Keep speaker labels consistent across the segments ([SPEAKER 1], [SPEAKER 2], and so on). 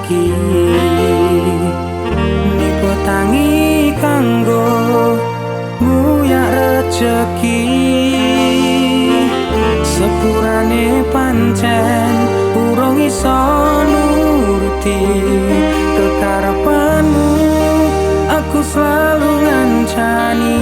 [SPEAKER 1] iki niku tangi kanggo nguyak rejeki sepurane pancen urung iso nuruti kekarepanmu aku selalu ngancani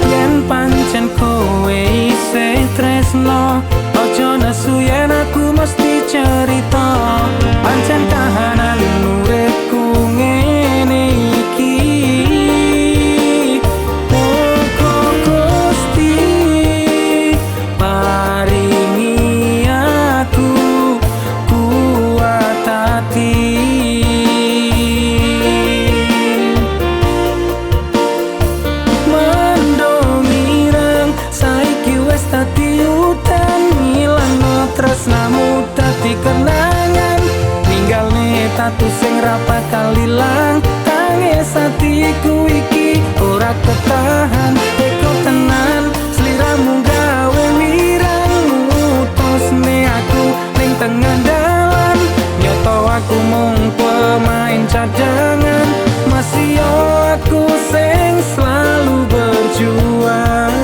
[SPEAKER 1] yen pancen kowe isih tresno ojo nesu yen aku mesti cerita pancen kahanan uripku ngene iki muga Gusti paringi aku kuat hati mendongiring saiki wis dadi udan ngilangno tresnamu dadi kenangan ninggalne tatu sing ra bakal ilang tangis atiku iki ora ketahan teko tenan sliramu gawe wirang mutusne aku ning tengah dalan nyoto aku mung pemain cadangan masih yo aku sing selalu berjuang.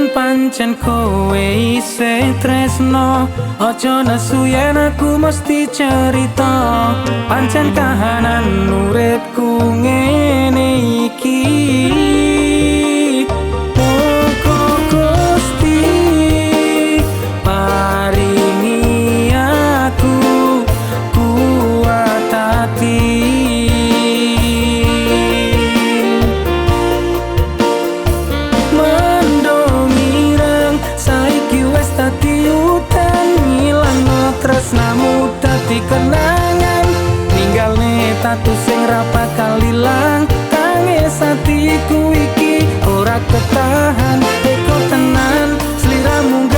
[SPEAKER 1] Pancen kowe isih tresno ojo nesu yen aku mesti cerita pancen kahanan uripku ngene iki muga Gusti paringi aku kuat hati tresnamu dadi kenangan ninggalne tatu sing ra bakal ilang tangis atiku iki ora ketahan teko tenan sliramu